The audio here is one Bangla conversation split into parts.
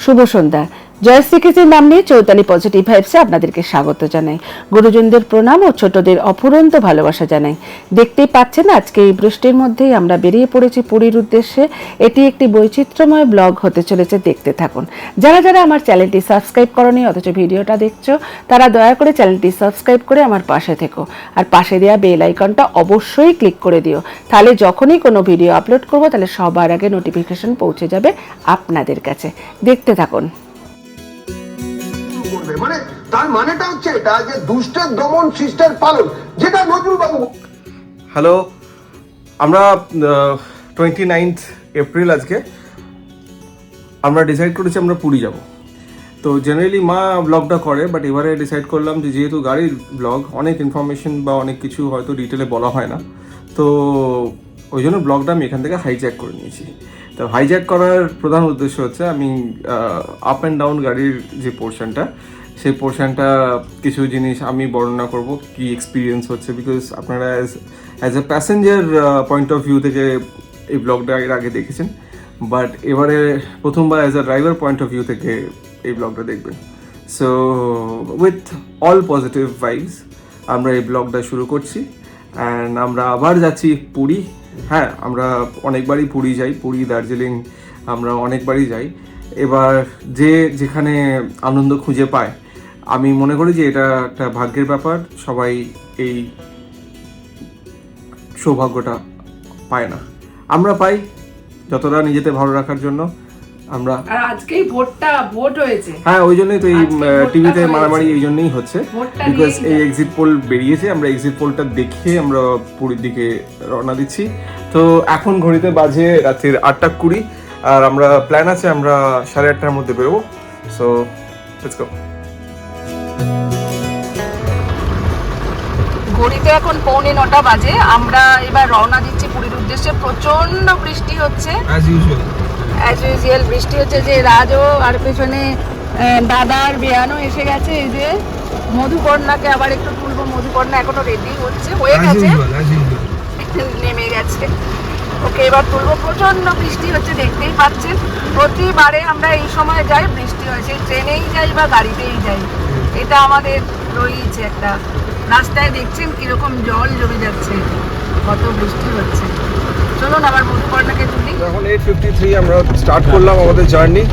শুভ সন্ধ্যা। জয়শ্রী কিচেন নাম নিয়ে চৈতালি পজিটিভ ভাইবসে আপনাদেরকে স্বাগত জানাই। গুরুজনদের প্রণাম ও ছোটদের অফুরন্ত ভালোবাসা জানাই। দেখতেই পাচ্ছেন আজকে এই বৃষ্টির মধ্যেই আমরা বেরিয়ে পড়েছি পুরীর উদ্দেশ্যে। এটি একটি বৈচিত্র্যময় ব্লগ হতে চলেছে, দেখতে থাকুন। যারা যারা আমার চ্যানেলটি সাবস্ক্রাইব করনি অথচ ভিডিওটা দেখছো, তারা দয়া করে চ্যানেলটি সাবস্ক্রাইব করে আমার পাশে থেকো, আর পাশে দেওয়া বেল আইকনটা অবশ্যই ক্লিক করে দিও। তাহলে যখনই কোনো ভিডিও আপলোড করবো তাহলে সবার আগে নোটিফিকেশন পৌঁছে যাবে আপনাদের কাছে। দেখতে থাকুন। মানে তার মানেটা হচ্ছে এটা যে দুষ্টের দমন শিষ্টের পালন, যেটা নজরুল বাবু। হ্যালো, আমরা 29 এপ্রিল আজকে আমরা ডিসাইড করেছি আমরা পুরী যাব। তো জেনারেলি মা ব্লগটা করে, বাট এবারে ডিসাইড করলাম যে যেহেতু গাড়ির ব্লগ অনেক ইনফরমেশন বা অনেক কিছু হয়তো ডিটেলে বলা হয় না, তো ওই জন্য ব্লগটা আমি এখান থেকে হাইজ্যাক করে নিয়েছি। তো হাইজ্যাক করার প্রধান উদ্দেশ্য হচ্ছে আমি আপ অ্যান্ড ডাউন গাড়ির যে পোর্শনটা, সেই পোর্শনটা কিছু জিনিস আমি বর্ণনা করব কি এক্সপিরিয়েন্স হচ্ছে, বিকজ আপনারা as a passenger point of view থেকে এই ব্লগটা এর আগে দেখেছেন, বাট এবারে প্রথমবার as a driver point of view থেকে এই ব্লগটা দেখবেন। So with all positive vibes আমরা এই ব্লগটা শুরু করছি। অ্যান্ড আমরা আবার যাচ্ছি পুরী। হ্যাঁ, আমরা অনেকবারই পুরী যাই, পুরী দার্জিলিং আমরা অনেকবারই যাই। এবার যে যেখানে আনন্দ খুঁজে পায়, আমি মনে করি যে এটা একটা ভাগ্যের ব্যাপার। সবাই এই সৌভাগ্যটা পায় না, আমরা পাই যতটা নিজেদের ভালো রাখার জন্য। আমরা আর আজকেই ভোট হয়েছে। হ্যাঁ, ওই জন্যই তো এই টিভিতে মারামারি এই জন্যই হচ্ছে, বিকজ এই এক্সিট পোল বেরিয়েছে। আমরা এক্সিট পোলটা দেখে আমরা পুরীর দিকে রওনা দিচ্ছি। তো এখন ঘড়িতে বাজে রাত্রির 8:20, আর আমরা প্ল্যান আছে আমরা 8:30-র মধ্যে বেরোবো। So let's go. ঘড়িতে এখন 8:45 বাজে। আমরা এবার রওনা দিচ্ছি পুরীর উদ্দেশ্যে। প্রচন্ড বৃষ্টি হচ্ছে, অ্যাজ ইউজুয়াল বৃষ্টি হচ্ছে। যে রাজও আর পেছনে দাদার বেয়ানও এসে গেছে। এই যে মধুকর্ণাকে আবার একটু তুলবো। মধুকর্ণা এখনো রেডি হয়ে গেছে, নেমে গেছে। ওকে এবার তুলবো। প্রচন্ড বৃষ্টি হচ্ছে, দেখতেই পাচ্ছেন। প্রতিবারে আমরা এই সময় যাই, বৃষ্টি হয়, সেই ট্রেনেই যাই বা গাড়িতেই যাই। এটা আমাদের রয়েছে একটা। রাস্তায় দেখছেন কিরকম জল জমে যাচ্ছে, কত বৃষ্টি হচ্ছে। চলুন আবার মধুকর্ণাকে তুলি। এখন 8:53 আমরা স্টার্ট করলাম আমাদের জার্নি।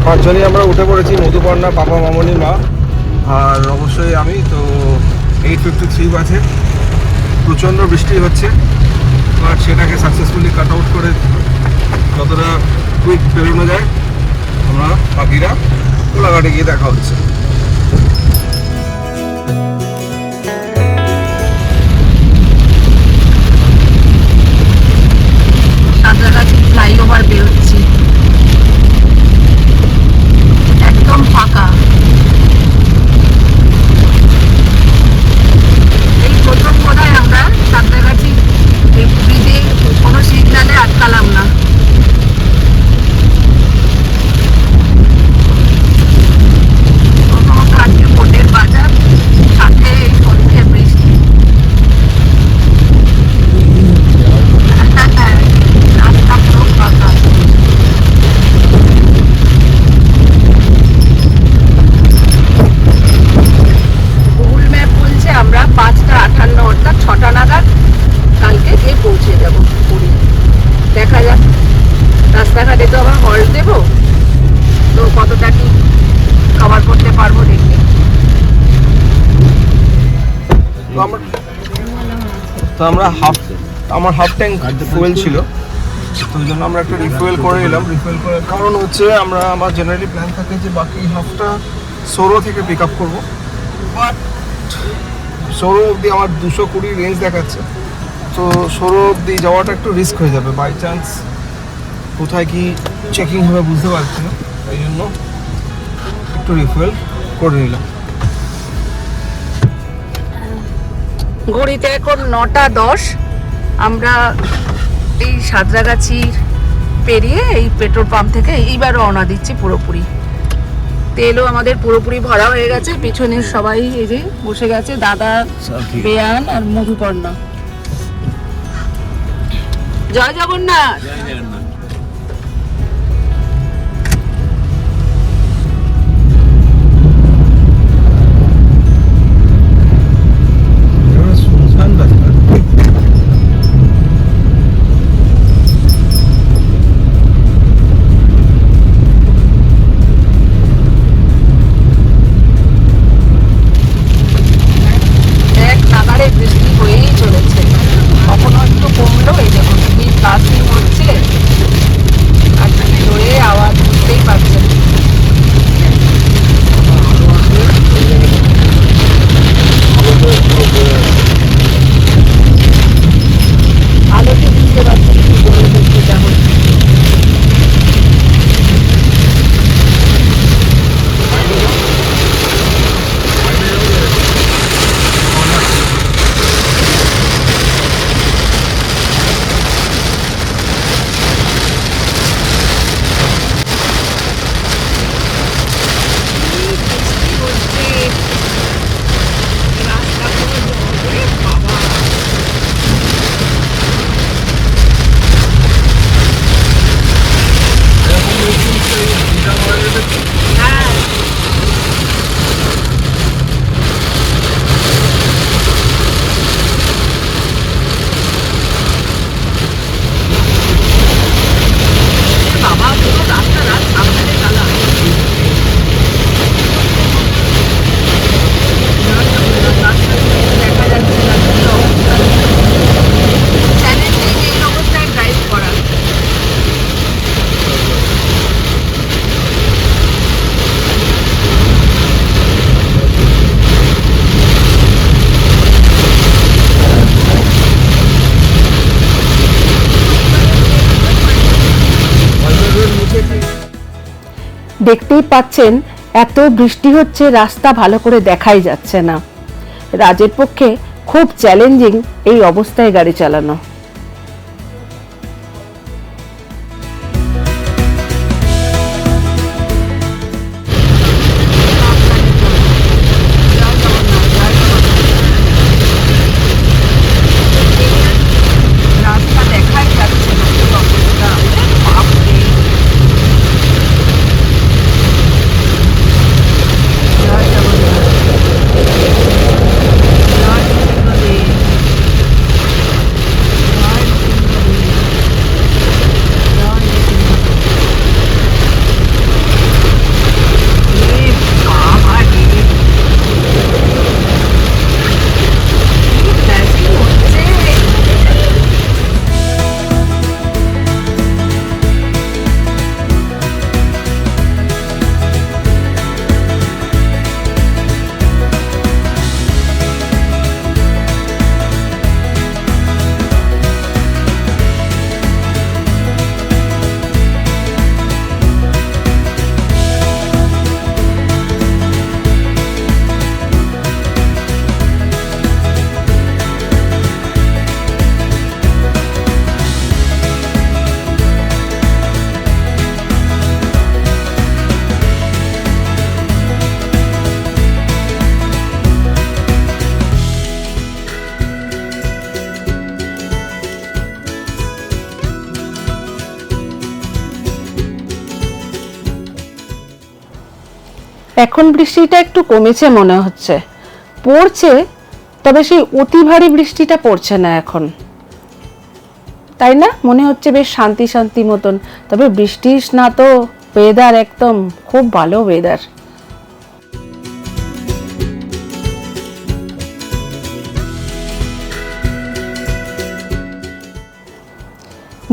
5 জনই আমরা উঠে পড়েছি, মধুকর্ণা, পাপা, মামনি, মা আর অবশ্যই আমি। তো 8:53 বাজে, প্রচণ্ড বৃষ্টি হচ্ছে, বাট সেটাকে সাকসেসফুলি কাট আউট করে যতটা কুইক বেরোনো যায় আমরা বাকিরা কোলাঘাটে গিয়ে দেখা হচ্ছে। সাঁতরাগাছি ফ্লাইওভার বেরোচ্ছি, একদম ফাঁকা। এই প্রথম বোধহয় আমরা সাঁতরাগাছি ব্রিজে কোনো সিগন্যালে আটকালাম না। আজকে ভোটের বাজার, সাথে সন্ধ্যে বৃষ্টি। রাস্তা পুরো ফাঁকা। গুগল ম্যাপ বলছে আমরা 5:58 অর্থাৎ 6টা নাগাদ কালকে গিয়ে পৌঁছে যাব পুরী। দেখা যাক, রাস্তাঘাটে তো আবার হল্ট দেবো, তো কতটা কি কভার করতে পারবো দেখি। তো আমরা আমার হাফ ট্যাঙ্ক ফুয়েল ছিল, তো ওই জন্য আমরা একটু রিফুয়েল করে নিলাম। রিফুয়েল করার কারণ হচ্ছে আমার জেনারেলি প্ল্যান থাকে যে বাকি হাফটা সোরো থেকে পিক আপ করবো, বাট সোরো অবধি আমার 220 রেঞ্জ দেখাচ্ছে। তো সোরো অবধি যাওয়াটা একটু রিস্ক হয়ে যাবে, বাই চান্স কোথায় কি চেকিং হবে বুঝতে পারছি না, এই জন্য একটু রিফুয়েল করে নিলাম। ঘড়িতে এখন 9:10। আমরা এই সাঁতরাগাছি পেরিয়ে এই পেট্রোল পাম্প থেকে এইবার রওনা দিচ্ছি পুরোপুরি। তেলও আমাদের পুরোপুরি ভরা হয়ে গেছে। পিছনে সবাই এই যে বসে গেছে, দাদা, বেয়ান আর মধুকর্ণা। জয় জগন্নাথ। দেখতেই পাচ্ছেন এত বৃষ্টি হচ্ছে, রাস্তা ভালো করে দেখাই যাচ্ছে না। রাজের পক্ষে খুব চ্যালেঞ্জিং এই অবস্থায় গাড়ি চালানো। রাস্তা দেখাই যাচ্ছে না, কি অবস্থা! বাপরে! জয় জগন্নাথ, জয় নৃসিংহদেব, জয় নৃসিংহদেব, জয় নৃসিংহদেব। এ বাবা রে! কি ব্যাসি হচ্ছে! এখন বৃষ্টিটা একটু কমেছে মনে হচ্ছে, পড়ছে, তবে সেই অতি ভারী বৃষ্টিটা পড়ছে না এখন, তাই না? মনে হচ্ছে বেশ শান্তি শান্তি মতন। তবে বৃষ্টি না তো, ওয়েদার একদম খুব ভালো ওয়েদার।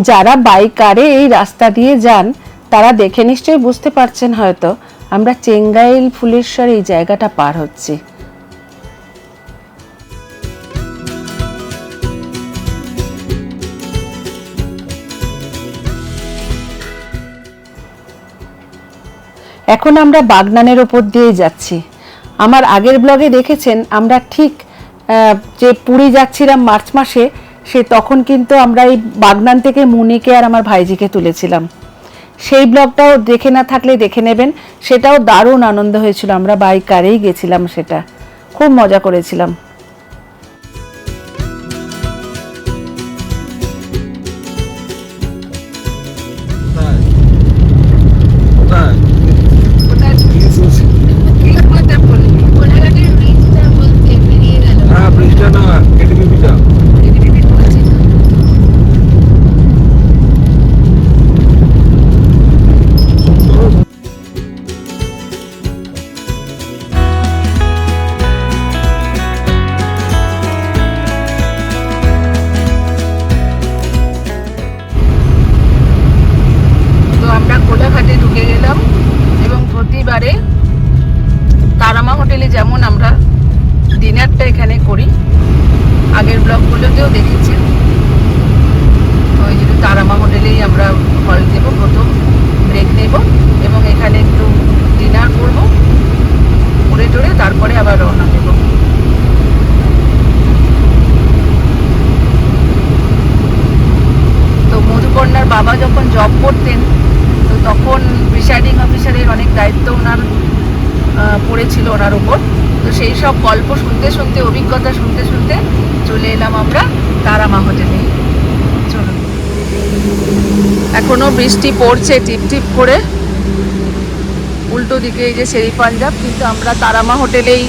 যারা বাইক কারে এই রাস্তা দিয়ে যান তারা দেখে নিশ্চয়ই বুঝতে পারছেন হয়তো আমরা চেঙ্গাইল ফুলেশ্বর এই জায়গাটা পার হচ্ছি। এখন আমরা বাগনানের ওপর দিয়ে যাচ্ছি। আমার আগের ব্লগে দেখেছেন আমরা ঠিক যে পুরী যাচ্ছিলাম মার্চ মাসে, সে তখন কিন্তু আমরা এই বাগনান থেকে মুনিকে আর আমার ভাইজিকে তুলেছিলাম। সেই ব্লগটাও দেখে না থাকলে দেখে নেবেন, সেটাও দারুণ আনন্দ হয়েছিল। আমরা বাইক কারেই গেছিলাম, সেটা খুব মজা করেছিলাম। তারামা হোটেলে যেমন আমরা ডিনারটা এখানে করি, আগের ব্লগগুলোতেও দেখেছি, ওই জন্য তারামা হোটেলেই আমরা হল দেব, প্রথম ব্রেক নেব এবং এখানে একটু ডিনার করব, করে টোরে তারপরে আবার রওনা দেব। তো মধুকন্যার বাবা যখন জব করতেন, তো তখন প্রিসাইডিং অফিসারের অনেক দায়িত্ব ওনার পড়েছিল ওনার উপর। তো সেই সব গল্প শুনতে শুনতে, অভিজ্ঞতা শুনতে শুনতে চলে এলাম আমরা তারামা হোটেলে। চলো, এখনো বৃষ্টি পড়ছে টিপ টিপ করে, উল্টো দিকে এই যে শেরি পাঞ্জাব, কিন্তু আমরা তারামা হোটেলেই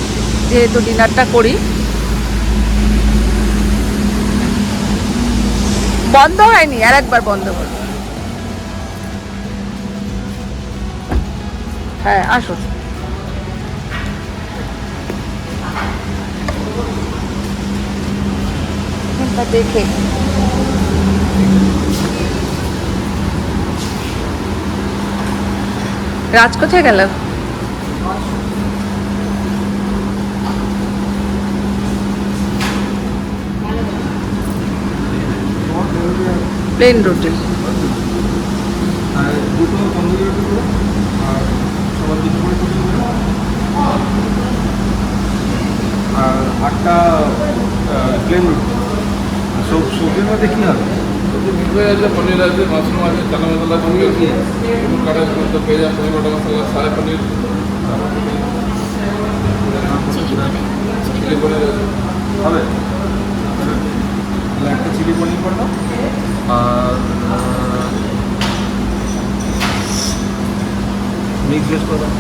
যেহেতু ডিনারটা করি। বন্ধ হয়নি, আর একবার বন্ধ করো। হ্যাঁ আসুন। দেখে রাজ কোথায় গেল? প্লেন রুটি। এতে কি হবে? মিঠে আছে, পনির আছে, মাশরুম আছে, চানা মশলা, পনির কাটা করতে পেয়ে যান, পনির বাটা মশলা, সারা পনির, চিলি পনির আছে। হবে একটা চিলি পনির করে দাও আর মিক্স ভেজ করে দাও,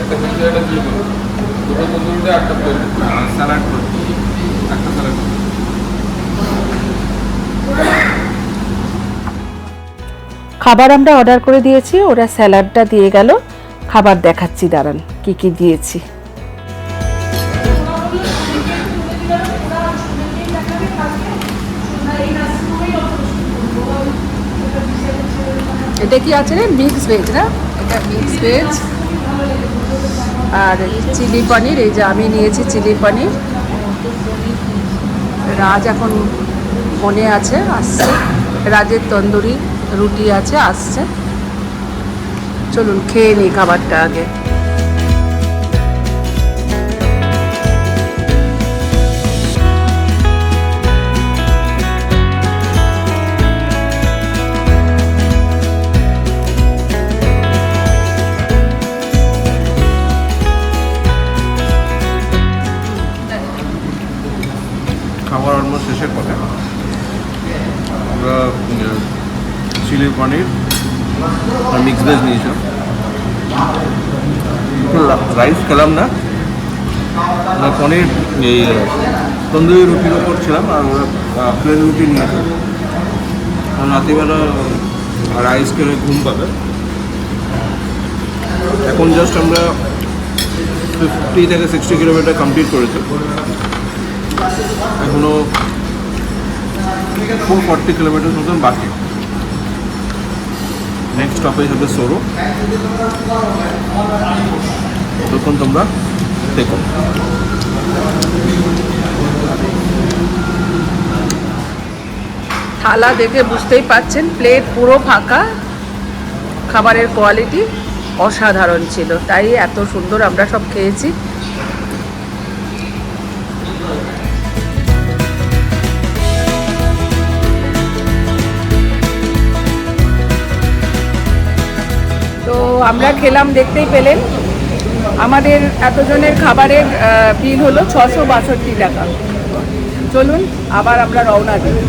একটা মিক্স একটা চিলি পনির, দুটো তন্দুরিতে একটা প্লেট, স্যালাড করে একটা স্যালাড। খাবার আমরা অর্ডার করে দিয়েছি, ওরা স্যালাডটা দিয়ে গেল। খাবার দেখাচ্ছি, দাঁড়ান কি কি দিয়েছি। এটা কি আছে রে? মিক্স ভেজ না? এটা মিক্স ভেজ আর চিলি পনির। এই যে আমি নিয়েছি চিলি পনির। রাজ এখন ফোনে আছে, আসছে। রাজের তন্দুরি রুটি আছে, আসছে। চলুন খেয়ে নিই খাবারটা আগে। খাবার অলমোস্ট শেষের পথে। আমরা চিলি পনির আর মিক্স ভেজ নিয়েছিলাম, রাইস খেলাম না, আমরা পনির এই তন্দুরি রুটির ওপর ছিলাম আর ওরা প্লেন রুটি নিয়েছে। রাত্রিবেলা রাইস খেলে ঘুম পাবে। এখন জাস্ট আমরা 50 থেকে 60 কিলোমিটার কমপ্লিট করেছি, এখনো 440 কিলোমিটার মতন বাকি। নেক্সট স্টপেজ হবে সোরো, তখন তোমরা দেখো। থালা দেখে বুঝতেই পাচ্ছেন, প্লেট পুরো ফাঁকা। খাবারের কোয়ালিটি অসাধারণ ছিল, তাই এত সুন্দর আমরা সব খেয়েছি। তো আমরা খেলাম, দেখতেই পেলেন। আমাদের এতজনের খাবারের বিল হলো 662 টাকা। চলুন আবার আমরা রওনা দিই।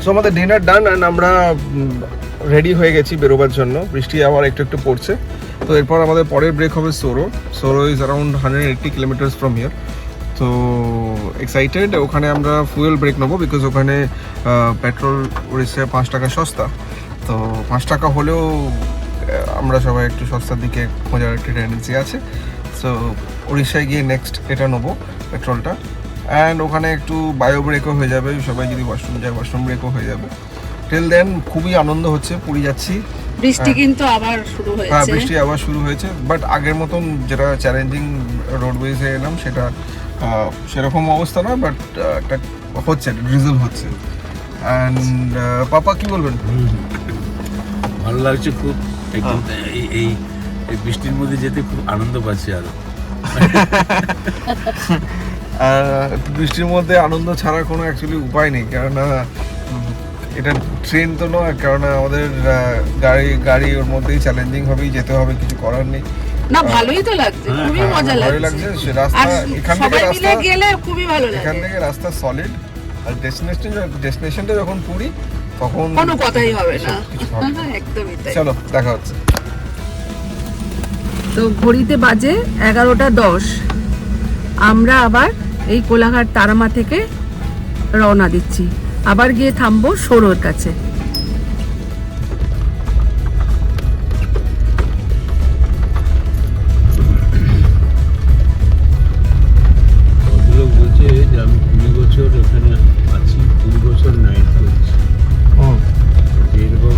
সো আমাদের ডিনার ডান অ্যান্ড আমরা রেডি হয়ে গেছি বেরোবার জন্য। বৃষ্টি আবার একটু একটু পড়ছে। তো এরপর আমাদের পরের ব্রেক হবে sorrow. Sorrow is around 180 kilometres from here. তো এক্সাইটেড। ওখানে আমরা ফুয়েল ব্রেক নেবো, বিকজ ওখানে পেট্রোল উড়িষ্যায় 5 টাকা সস্তা। তো 5 টাকা হলেও আমরা সবাই একটু সস্তার দিকে খোঁজার একটি টেন্ডেন্সি আছে। সো উড়িষ্যায় গিয়ে নেক্সট এটা নেবো পেট্রোলটা। অ্যান্ড ওখানে একটু বায়ো ব্রেকও হয়ে যাবে, সবাই যদি ওয়াশরুম যায় ওয়াশরুম ব্রেকও হয়ে যাবে। টিল দেন খুবই আনন্দ হচ্ছে, পুরী যাচ্ছি। বৃষ্টি কিন্তু আবার শুরু হয়েছে। হ্যাঁ, বৃষ্টি আবার শুরু হয়েছে, বাট আগের মতন যেটা চ্যালেঞ্জিং রোডওয়েজে এলাম সেটা সেরকম অবস্থা না, বাট একটা হচ্ছে, ড্রিজল হচ্ছে। অ্যান্ড পাপা কি বলবেন? ভালো লাগছে খুব, একদম এই বৃষ্টির মধ্যে যেতে খুব আনন্দ পাচ্ছি আরো। বৃষ্টির মধ্যে আনন্দ ছাড়া কোনো অ্যাকচুয়ালি উপায় নেই, কেননা এটা ট্রেন তো নয়, কেননা আমাদের গাড়ি ওর মধ্যেই চ্যালেঞ্জিং হবেই, যেতে হবে, কিছু করার নেই। না, ভালোই তো লাগছে, খুবই মজা লাগছে। রাস্তা এখান থেকে রাস্তা গেলে খুবই ভালো লাগে, এখান থেকে রাস্তা সলিড। আর ডেস্টিনেশনটা যখন পুরি তখন কোনো কথাই হবে না, একদমই তাই। চলো দেখা হচ্ছে। তো ঘড়িতে বাজে 11:10। আমরা আবার এই কোলাঘাট তারামা থেকে রওনা দিচ্ছি, আবার গিয়ে থামবো সোরোর কাছে। বলছে যে আমি 20 বছর এখানে আছি, 20 বছর নাইট করছি। যেরকম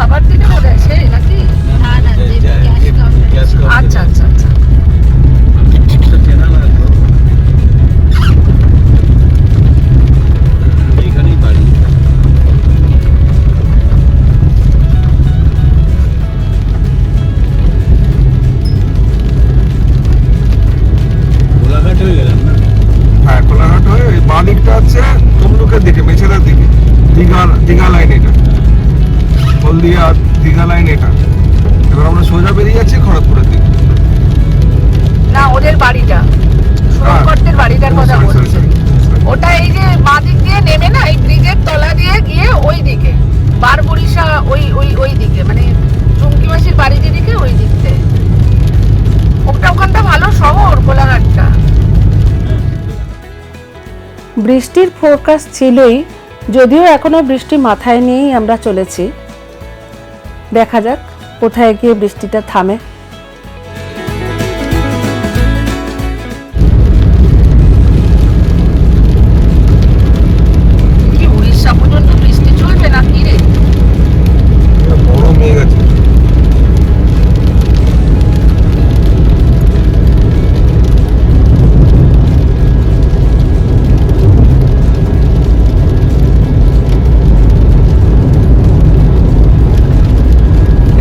যাবার দিনে বোধ হয় সেই নাকি? আচ্ছা আচ্ছা আচ্ছা। এইখানেই বাড়ি। কোলাঘাট হয়ে গেলাম না? হ্যাঁ, কোলাঘাট হয়ে ওই বাঁ দিকটা হচ্ছে তমলুকের দিকে, মেছেদার দিকে, দীঘা লাইন এটা, হলদিয়া দীঘা লাইন এটা। এবার আমরা সোজা বেরিয়ে যাচ্ছি খড়গপুরের দিকে। না, ওদের বাড়িটা সুরঙ্করদের বাড়িটার কথা Sorry, sorry, বলছে। sorry. ওটা এই যে বাঁ দিক দিয়ে নেমে না, এই ব্রিজের তলা দিয়ে গিয়ে ওই দিকে বারবরিশা, ওই ওই ওই দিকে, মানে চুমকি মাসির বাড়ি যেদিকে ওই দিকতে। ওখানটা ভালো শহর কোলাঘাটটা। বৃষ্টির ফোরকাস্ট ছিলই, যদিও এখনো বৃষ্টি মাথায় নিয়েই আমরা চলেছি। দেখা যাক কোথায় গিয়ে বৃষ্টিটা থামে। কি উড়িষ্যা পর্যন্ত বৃষ্টি চলবে না কি রে? বড় মেঘ আছে।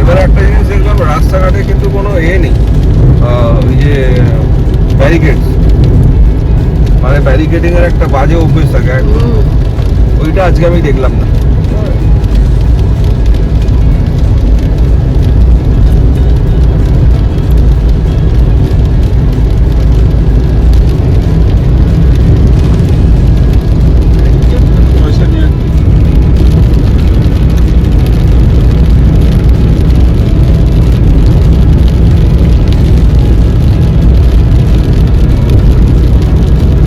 এবার একটা জিনিস দেখলাম, রাস্তাঘাটে কিন্তু কোনো নেই, ওই যে ব্যারিকেড, মানে ব্যারিকেডিং এর একটা বাজে অভ্যেস থাকে একদম। ওইটা আজকে আমি দেখলাম না।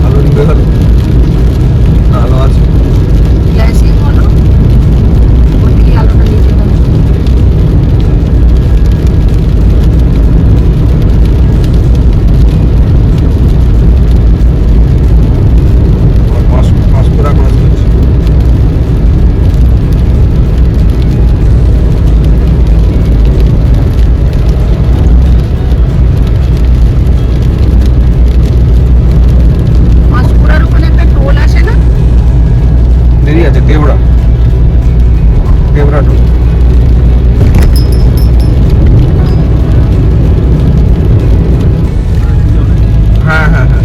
আলো নিভে গেল, আলো আছে। গ্যাসই হলো, ওদিকে আলোটা নিয়ে গেলাম। পাঁশকুড়া ক্রস করছি। পাঁশকুড়ার ওখানে একটা টোল আসে না? দেরি আছে, দেবড়া টোল। হ্যাঁ হ্যাঁ হ্যাঁ,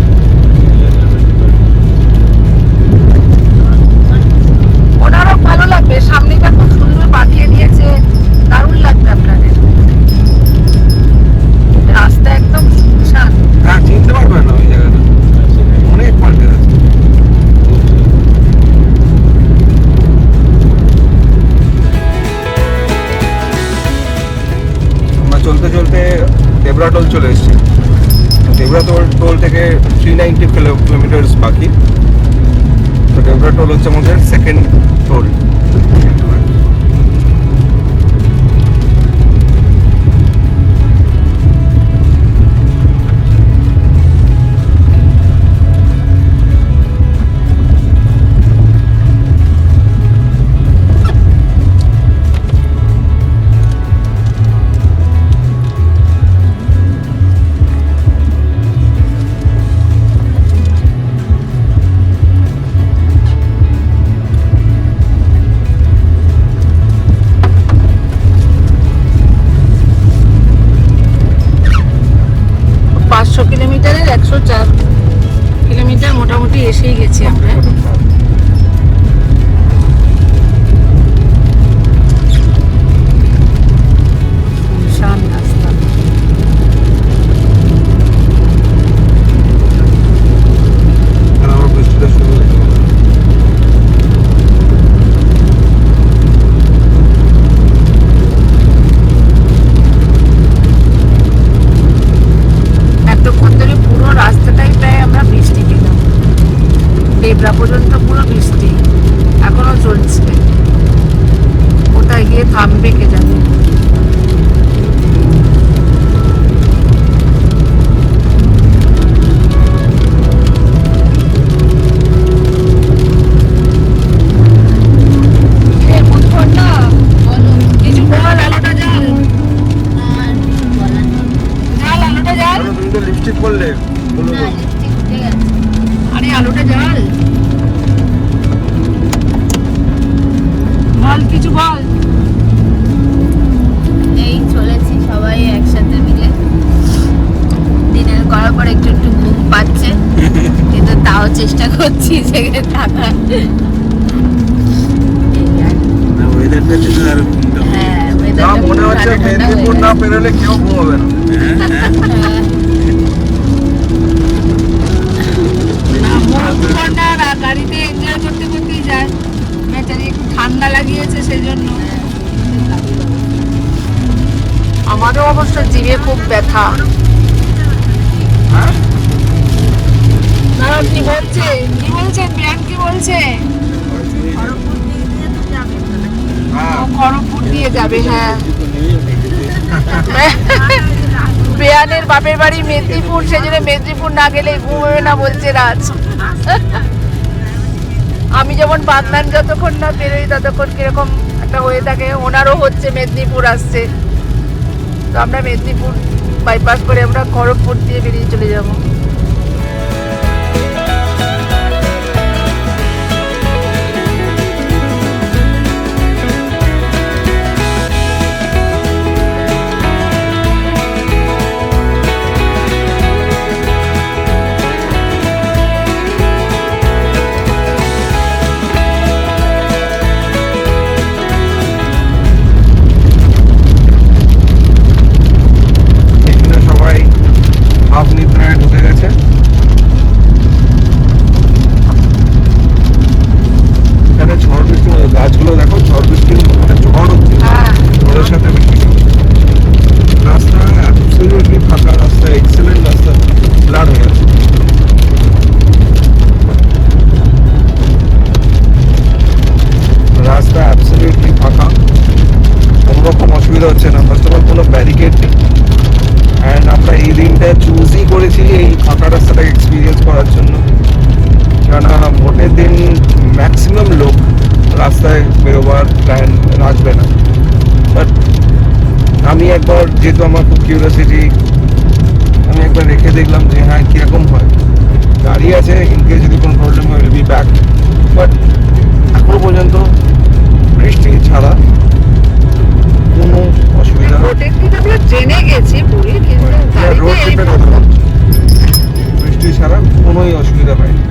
ওনারও ভালো লাগবে, সামনেটা খুব সুন্দর বাঁধিয়ে দিয়েছে, দারুণ লাগবে আপনাদের। রাস্তা একদম সুনসান। হ্যাঁ চিনতে পারবে না ওই জায়গাটা, অনেক পাল্টে গেছে। আমরা চলতে চলতে দেবরা টোল চলে এসেছি। দেবরা টোল থেকে 390 কিলোমিটার বাকি। তো দেবরা টোল হচ্ছে আমাদের সেকেন্ড টোল। কিলোমিটারের 104 কিলোমিটার মোটামুটি এসেই গেছি আমরা। সুনসান রাস্তা। আমার বৃষ্টিটা শুরু হয়ে গেল। এতক্ষণ ধরে পুরো রাস্তাটাই প্রায় আমরা বৃষ্টি পেলাম, দেবরা পর্যন্ত পুরো বৃষ্টি এখনো চলছে। কোথায় গিয়ে থামবে কে জানে। কিছু বল। থাকা। ওয়েদারটা ছিল আর হ্যাঁ, যা weather টা মনে খুব হচ্ছে ঠান্ডা ঠান্ডা মেদিনীপুর হয়ে না গেছে। পেরোলে কেউ ঘুমাবে না। না, মন না, গাড়িতে এনজয় করতে করতেই যায়। বেচারি একটু ঠান্ডা লাগিয়েছে সেই জন্য। আমারও অবশ্য জিভে খুব ব্যথা। দাঁড়াও, কি বলছে? কি বলছেন? বিয়ান কি বলছে? ও খড়গপুর দিয়ে যাবে, হ্যাঁ। বেয়ানের বাপের বাড়ি মেদিনীপুর, সেজন্য মেদিনীপুর না গেলে ঘুমবে না বলছে রাজ। আমি যেমন বাগনান যতক্ষণ না বেরোই ততক্ষণ কিরকম একটা হয়ে থাকে, ওনারও হচ্ছে মেদিনীপুর আসছে। তো আমরা মেদিনীপুর বাইপাস করে আমরা খড়গপুর দিয়ে বেরিয়ে চলে যাব। এখানে সবাই হাফ নিদ্রায় ঢুকে গেছে। এখানে ঝড় বৃষ্টি হচ্ছে, গাছগুলো দেখো ঝড় বৃষ্টির মানে ঝড় হচ্ছে, ঝড়ের সাথে বৃষ্টি হচ্ছে। রাস্তা অ্যাবসলিউটলি ফাঁকা, রাস্তা এক্সেলেন্ট, রাস্তা ব্লাড হয়ে গেছে। রাস্তা অ্যাবসলিউটলি ফাঁকা, কোনো রকম অসুবিধা হচ্ছে না। ফার্স্ট অফ অল কোনো ব্যারিকেড নেই। অ্যান্ড আমরা এই দিনটা চুজই করেছি এই ফাঁকা রাস্তাটাকে এক্সপিরিয়েন্স করার জন্য, কেননা ভোটের দিন ম্যাক্সিমাম লোক রাস্তায় বেরোবার প্ল্যান রাখবে না। বাট আমি একবার, যেহেতু আমার খুব কিউরিয়াসিটি, আমি একবার রেখে দেখলাম যে হ্যাঁ কীরকম হয়। গাড়ি আছে, ইনকেস যদি কোনো প্রবলেম হয় উইল বি ব্যাক। বাট এখনো পর্যন্ত বৃষ্টি ছাড়া কোনো অসুবিধা ভোটের দিন আমরা ট্রেনে গেছি পুরী, কিন্তু রোড গাড়িতে এই ট্রিপের কথা বলছি, বৃষ্টি ছাড়া কোনোই অসুবিধা হয়নি।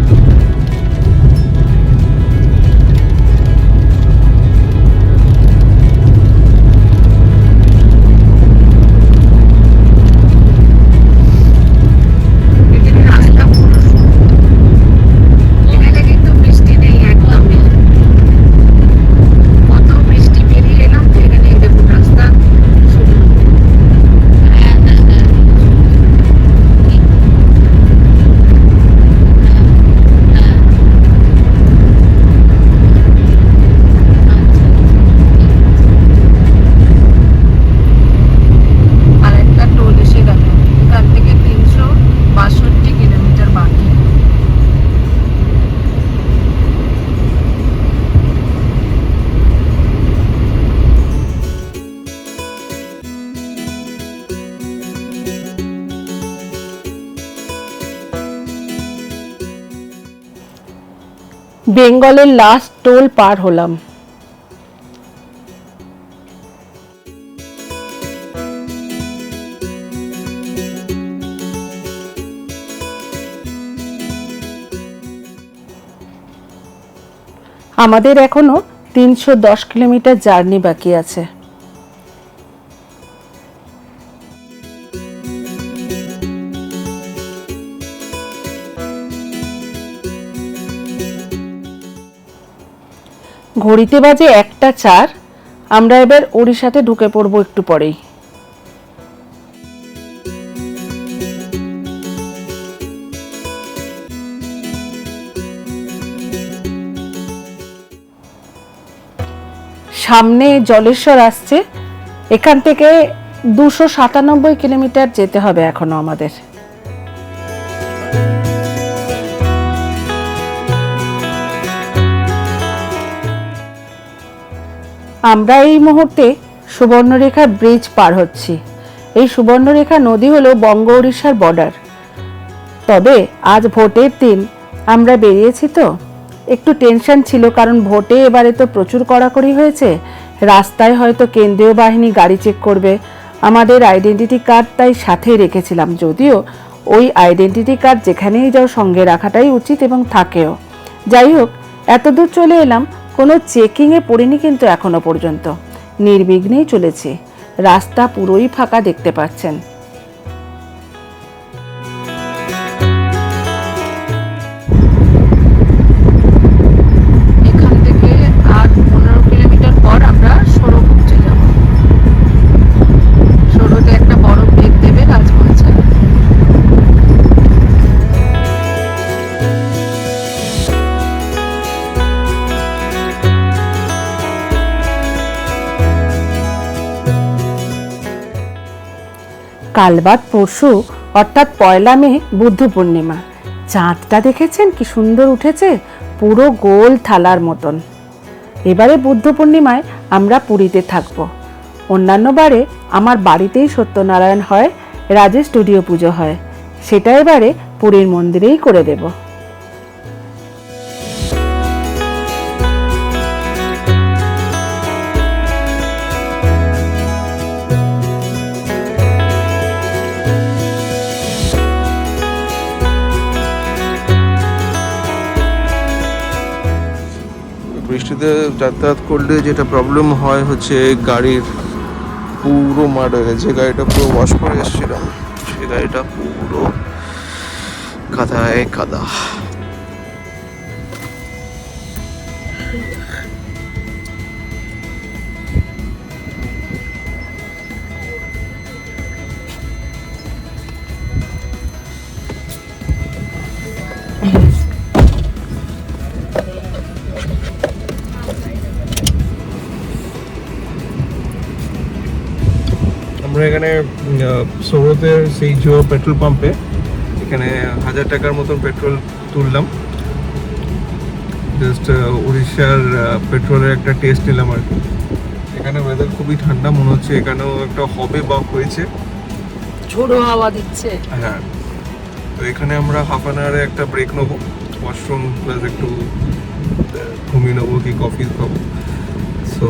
এখানে রাস্তা পুরো শুকনো। এখানে কিন্তু বৃষ্টি নেই একদমই। কত বৃষ্টি পেরিয়ে এলাম তো এখানে এই দেখুন রাস্তা শুকনো। আর একটা টোল এসে গেল, এখান থেকে 362 কিলোমিটার বাকি। বেঙ্গলের লাস্ট টোল পার হলাম। আমাদের এখনো 310 কিলোমিটার জার্নি বাকি আছে। ঘড়িতে বাজে 1:04। আমরা এবার ওড়িশাতে ঢুকে পড়বো একটু পরেই। সামনে জলেশ্বর আসছে, এখান থেকে 297 কিলোমিটার যেতে হবে এখনো আমাদের। আমরা এই মুহূর্তে সুবর্ণরেখা ব্রিজ পার হচ্ছি। এই সুবর্ণরেখা নদী হলো বঙ্গ ওড়িশার বর্ডার। তবে আজ ভোটের দিন আমরা বেরিয়েছি তো একটু টেনশন ছিল, কারণ ভোটে এবারে তো প্রচুর কড়াকড়ি হয়েছে। রাস্তায় হয়তো কেন্দ্রীয় বাহিনী গাড়ি চেক করবে। আমাদের আইডেন্টিটি কার্ড তাই সাথেই রেখেছিলাম, যদিও ওই আইডেন্টিটি কার্ড যেখানেই যাও সঙ্গে রাখাটাই উচিত এবং থাকেও। যাই হোক, এতদূর চলে এলাম, কোনো চেকিংয়ে পড়িনি কিন্তু এখনো পর্যন্ত। নির্বিঘ্নেই চলেছি, রাস্তা পুরোই ফাঁকা দেখতে পাচ্ছেন। এখান থেকে আর 15 কিলোমিটার পর আমরা সরো পৌঁছে যাব। সরোতে একটা বড় ব্রেক দেবে রাজ বলছে। কাল বাদ পরশু অর্থাৎ 1 মে বুদ্ধ পূর্ণিমা। চাঁদটা দেখেছেন কি সুন্দর উঠেছে, পুরো গোল থালার মতন। এবারে বুদ্ধ পূর্ণিমায় আমরা পুরীতে থাকব। অন্যান্য বারে আমার বাড়িতেই সত্যনারায়ণ হয়, রাজের স্টুডিও পুজো হয়, সেটা এবারে পুরীর মন্দিরেই করে দেব। বৃষ্টিতে যাতায়াত করলে যেটা প্রবলেম হয় হচ্ছে গাড়ির পুরো মাড হয়ে গেছে। গাড়িটা পুরো ওয়াশ করে এসেছিলাম, সেই গাড়িটা পুরো কাদায় কাদা। আমরা এখানে সৌরতে সেই জিও পেট্রোল পাম্পে এখানে 1000 টাকার মতন পেট্রোল তুললাম। জাস্ট উড়িষ্যার পেট্রোলের একটা টেস্ট নিলাম আর কি। এখানে ওয়েদার খুবই ঠান্ডা, মনে হচ্ছে এখানেও একটা হবে বা হয়েছে, ঝোড়ো হাওয়া দিচ্ছে। হ্যাঁ। তো এখানে আমরা হাফ অ্যান আওয়ারে একটা ব্রেক নেবো, ওয়াশরুম প্লাস একটু ঘুমিয়ে নেবো কি কফি খাবো। সো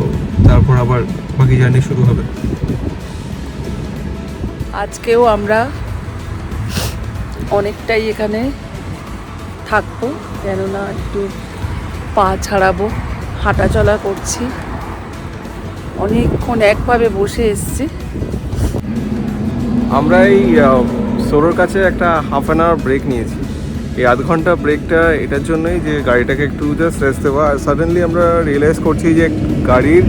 তারপর আবার বাকি জার্নি শুরু হবে। আজকেও আমরা অনেকটাই এখানে থাকবো, কেননা একটু পা ছাড়াবো, হাঁটাচলা করছি, অনেকক্ষণ একভাবে বসে এসছি। আমরা এই সোরোর কাছে একটা হাফ অ্যান আওয়ার ব্রেক নিয়েছি। এই আধ ঘন্টা ব্রেকটা এটার জন্যই যে গাড়িটাকে একটু জাস্ট রেস্ট দেওয়া। আর সাডেনলি আমরা রিয়েলাইজ করছি যে গাড়ির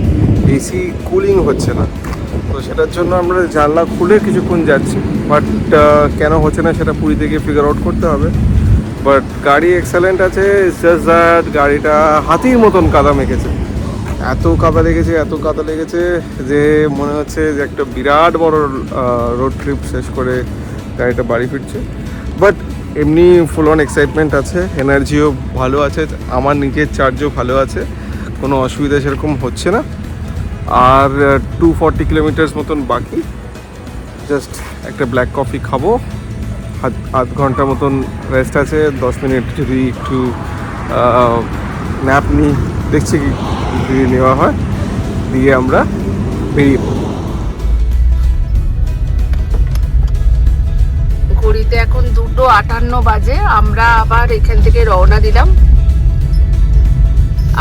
এসি কুলিং হচ্ছে না, তো সেটার জন্য আমরা জানলা খুলে কিছুক্ষণ যাচ্ছি। বাট কেন হচ্ছে না সেটা পুরীতে গিয়ে ফিগার আউট করতে হবে। বাট গাড়ি এক্সেলেন্ট আছে, জাস্ট দ্যাট গাড়িটা হাতির মতন কাদা মেখেছে। এত কাদা লেগেছে যে মনে হচ্ছে যে একটা বিরাট বড় রোড ট্রিপ শেষ করে গাড়িটা বাড়ি ফিরছে। বাট এমনি ফুল অন এক্সাইটমেন্ট আছে, এনার্জিও ভালো আছে, আমার নিজের চার্জও ভালো আছে, কোনো অসুবিধা সেরকম হচ্ছে না। আর 240 কিলোমিটার্স মতন বাকি। জাস্ট একটা ব্ল্যাক কফি খাবো, আধ ঘন্টা মতন রেস্ট আছে, 10 মিনিট যদি একটু ন্যাপ নিই, দেখছি কি যদি নেওয়া হয়, দিয়ে আমরা বেরিয়ে পড়ব। ঘড়িতে এখন 2:58 বাজে। আমরা আবার এখান থেকে রওনা দিলাম।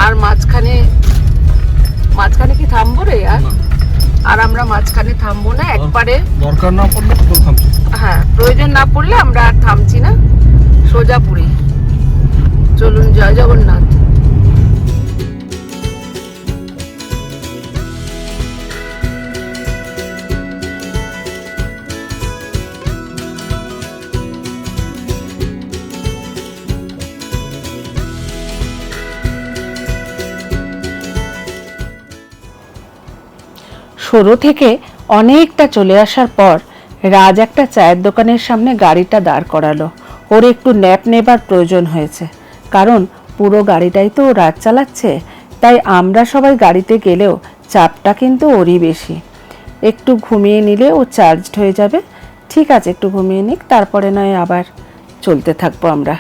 আর মাঝখানে কি থামবো রে? আর আমরা মাঝখানে থামবো না, একবারে দরকার না পড়লে তো থামছি। হ্যাঁ, প্রয়োজন না পড়লে আমরা আর থামছি না, সোজা পুরী। চলুন, জয় জগন্নাথ। সরো থেকে অনেকটা চলে আসার পর রাজ একটা চায়ের দোকানের সামনে গাড়িটা দাঁড় করালো। ওর একটু ন্যাপ নেবার প্রয়োজন হয়েছে, কারণ পুরো গাড়িটাই তো রাজ চালাচ্ছে। তাই আমরা সবাই গাড়িতে গেলেও চাপটা কিন্তু ওরই বেশি। একটু ঘুমিয়ে নিলে ও চার্জড হয়ে যাবে। ঠিক আছে, একটু ঘুমিয়ে নিক, তারপরে নয় আবার চলতে থাকবো আমরা।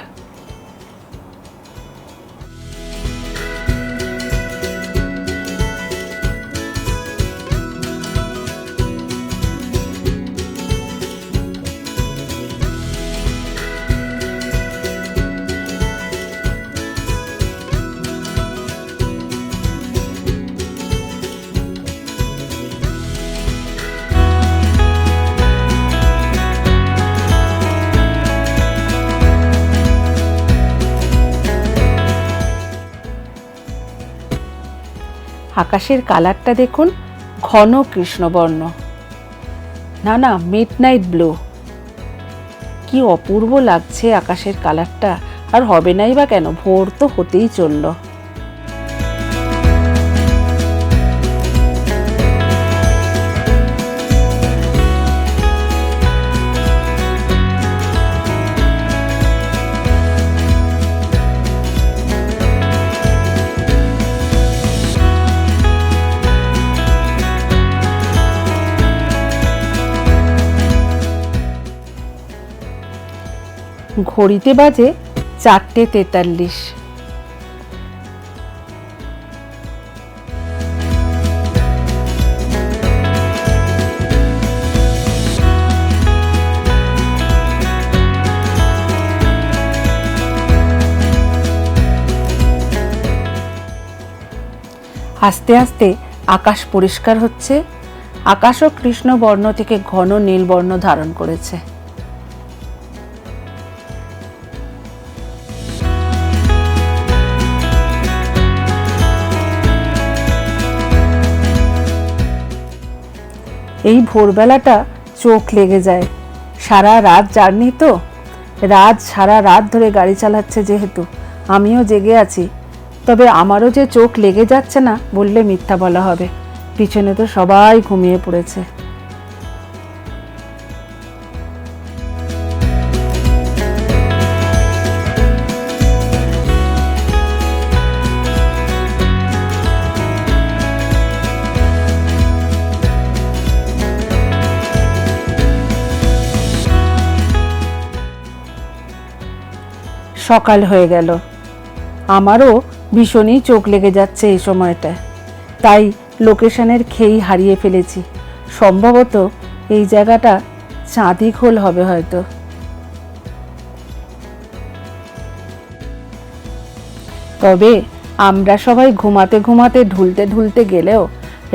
আকাশের কালারটা দেখুন, ঘন কৃষ্ণবর্ণ, না না মিডনাইট ব্লু। কি অপূর্ব লাগছে আকাশের কালারটা, আর হবে নাই বা কেন, ভোর তো হতেই চললো। ঘড়িতে বাজে 4:43। আস্তে আস্তে আকাশ পরিষ্কার হচ্ছে, আকাশও কৃষ্ণ বর্ণ থেকে ঘন নীল বর্ণ ধারণ করেছে। এই ভোরবেলাটা চোখ লেগে যায়, সারা রাত জার্নি তো, সারা রাত ধরে গাড়ি চালাচ্ছে যেহেতু, আমিও জেগে আছি, তবে আমারও যে চোখ লেগে যাচ্ছে না বললে মিথ্যা বলা হবে, পিছনে তো সবাই ঘুমিয়ে পড়েছে। সকাল হয়ে গেল, আমারও ভীষণই চোখ লেগে যাচ্ছে এই সময়টায়, তাই লোকেশনের খেই হারিয়ে ফেলেছি। সম্ভবত এই জায়গাটা চাঁদিখোল হবে হয়তো। তবে আমরা সবাই ঘুমাতে ঘুমাতে ঢুলতে ঢুলতে গেলেও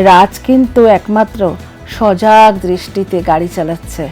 রাজ কিন্তু একমাত্র সজাগ দৃষ্টিতে গাড়ি চালাচ্ছে।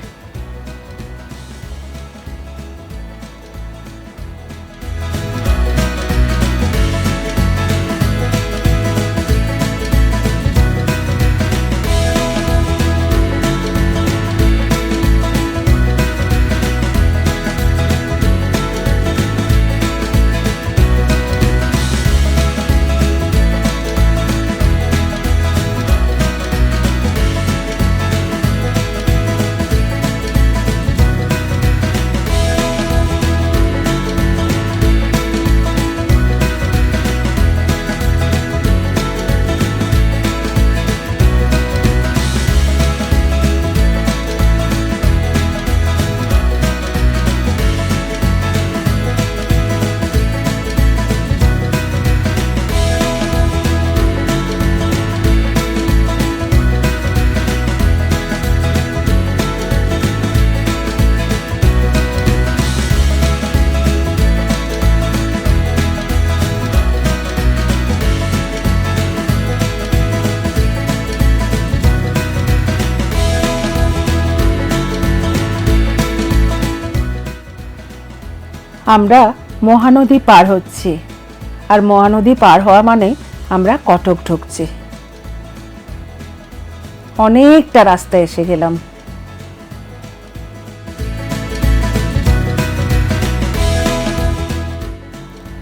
আমরা মহানদী পার হচ্ছি, আর মহানদী পার হওয়া মানে আমরা কটক ঢুকছি। অনেকটা রাস্তা এসে গেলাম।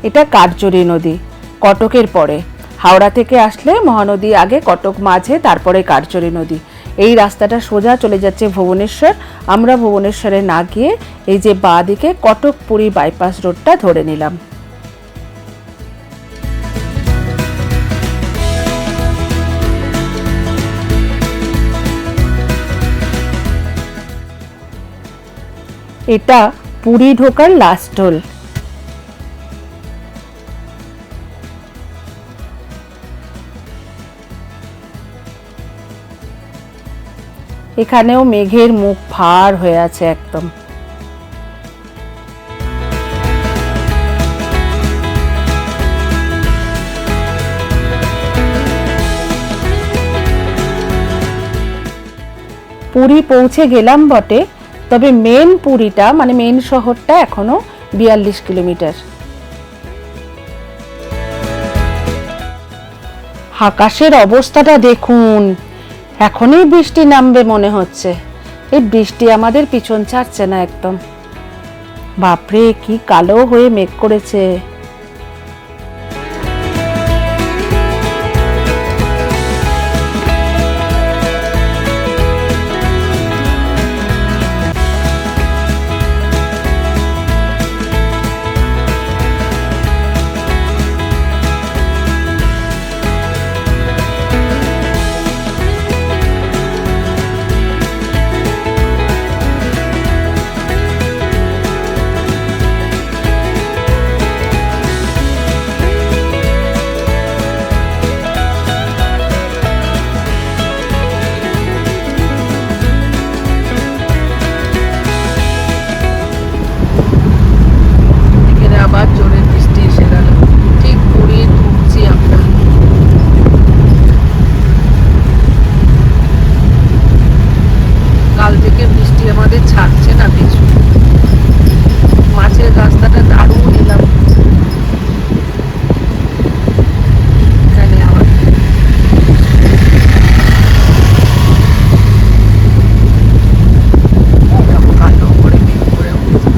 এটা কাটজরি নদী, কটকের পরে। হাওড়া থেকে আসলে মহানদী আগে, কটক মাঝে, তারপরে কাটজরি নদী। এই রাস্তাটা সোজা চলে যাচ্ছে ভুবনেশ্বর। আমরা ভুবনেশ্বরে না গিয়ে এই যে বাঁ দিকে কটক পুরী বাইপাস রোডটা ধরে নিলাম। এটা পুরী ঢোকার লাস্ট টোল। এখানেও মেঘের মুখ ভার হয়ে আছে একদম। পুরী পৌঁছে গেলাম বটে, তবে মেন পুরীটা মানে মেন শহরটা এখনো 42 কিলোমিটার। আকাশের অবস্থাটা দেখুন, এখনই বৃষ্টি নামবে মনে হচ্ছে। এই বৃষ্টি আমাদের পিছন ছাড়ছে না একদম। বাপরে, কি কালো হয়ে মেঘ করেছে। এখানে আবার জোরে বৃষ্টি এসে গেল। ঠিক পুরী ঢুকছি আমরা। কাল থেকে বৃষ্টি আমাদের ছাড়ছে না কিছু। মাছের রাস্তাটা দারুণ এলাম। এখানে আবার কালো করে মেঘ করে উঠেছে।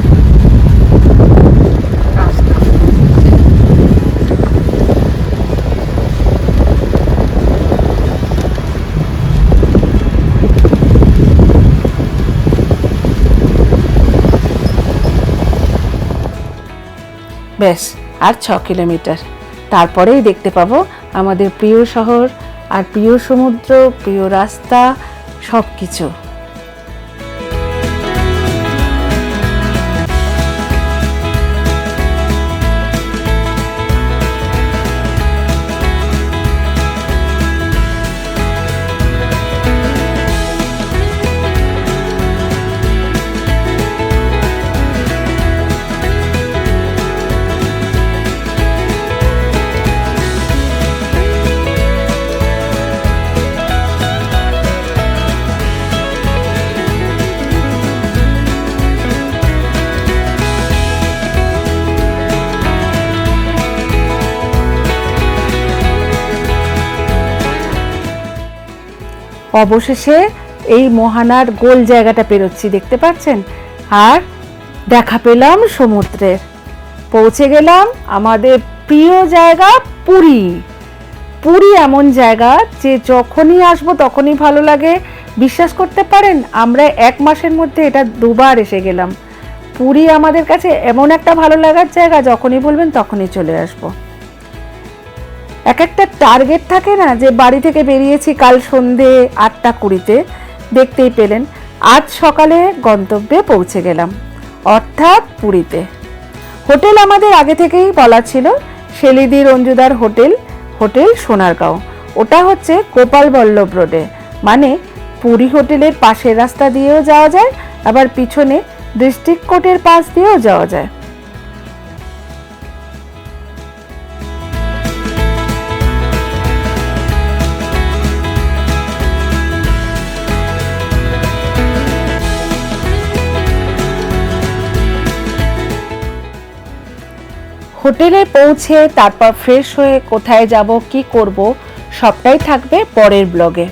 রাস্তা ব্যাস, আর 6 কিলোমিটার, তারপরেই দেখতে পাবো আমাদের প্রিয় শহর আর প্রিয় সমুদ্র, প্রিয় রাস্তা, সব কিছু। অবশেষে এই মোহানার গোল জায়গাটা পেরোচ্ছি, দেখতে পাচ্ছেন, আর দেখা পেলাম সমুদ্রের। পৌঁছে গেলাম আমাদের প্রিয় জায়গা পুরী। পুরী এমন জায়গা যে যখনই আসবো তখনই ভালো লাগে। বিশ্বাস করতে পারেন, আমরা 1 মাসের মধ্যে এটা 2 বার এসে গেলাম। পুরী আমাদের কাছে এমন একটা ভালো লাগার জায়গা, যখনই বলবেন তখনই চলে আসবো। এক একটা টার্গেট থাকে না, যে বাড়ি থেকে বেরিয়েছি কাল সন্ধে 8:20-তে, দেখতেই পেলেন আজ সকালে গন্তব্যে পৌঁছে গেলাম, অর্থাৎ পুরীতে। হোটেল আমাদের আগে থেকেই বলা ছিল, শেলিদি রঞ্জুদার হোটেল, হোটেল সোনারগাঁও। ওটা হচ্ছে গোপাল বল্লভ রোডে, মানে পুরী হোটেলের পাশের রাস্তা দিয়েও যাওয়া যায়, আবার পিছনে ডিস্ট্রিক্ট কোর্টের পাশ দিয়েও যাওয়া যায়। হোটেলে পৌঁছে তারপর ফ্রেশ হয়ে কোথায় যাব, কি করব, সবটাই থাকবে পরের ব্লগে।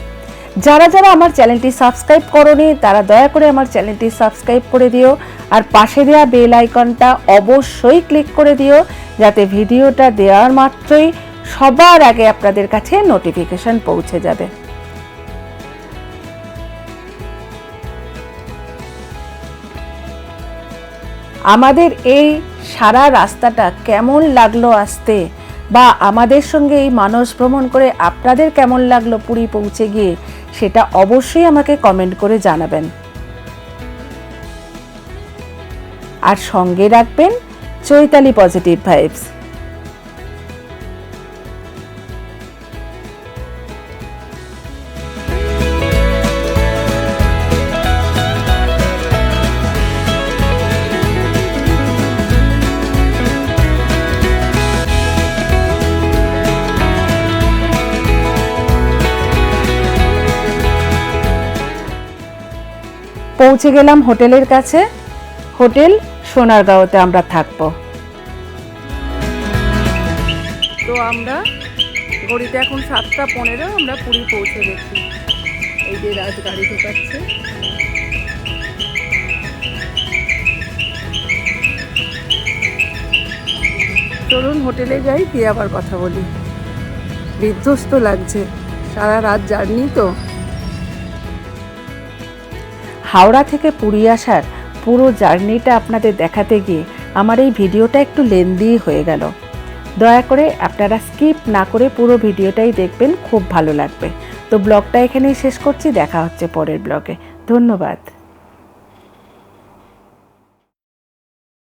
যারা যারা আমার চ্যানেলটি সাবস্ক্রাইব করোনি তারা দয়া করে আমার চ্যানেলটি সাবস্ক্রাইব করে দিও, আর পাশে দেওয়া বেল আইকনটা অবশ্যই ক্লিক করে দিও, যাতে ভিডিওটা দেওয়ার মাত্রই সবার আগে আপনাদের কাছে নোটিফিকেশন পৌঁছে যাবে। আমাদের এই সারা রাস্তাটা কেমন লাগলো আসতে, বা আমাদের সঙ্গে এই মানস ভ্রমণ করে আপনাদের কেমন লাগলো পুরী পৌঁছে গিয়ে, সেটা অবশ্যই আমাকে কমেন্ট করে জানাবেন। আর সঙ্গে রাখবেন চৈতালি পজিটিভ ভাইবস। পৌঁছে গেলাম হোটেলের কাছে, হোটেল সোনারগাঁওতে আমরা থাকবো। তো আমরা ঘড়িতে এখন 7:15, আমরা পুরী পৌঁছে গেছি। এই যে রাজ গাড়ি ঢোকাচ্ছে। চলুন হোটেলে যাই, গিয়ে আবার কথা বলি। বিধ্বস্ত লাগছে, সারা রাত জার্নি তো। হাওড়া থেকে পুরী আসার পুরো জার্নিটা আপনাদের দেখাতে গিয়ে আমার এই ভিডিওটা একটু লেন্দি হয়ে গেল। দয়া করে আপনারা স্কিপ না করে পুরো ভিডিওটাই দেখবেন, খুব ভালো লাগবে। তো ব্লগটা এখানেই শেষ করছি, দেখা হচ্ছে পরের ব্লগে। ধন্যবাদ।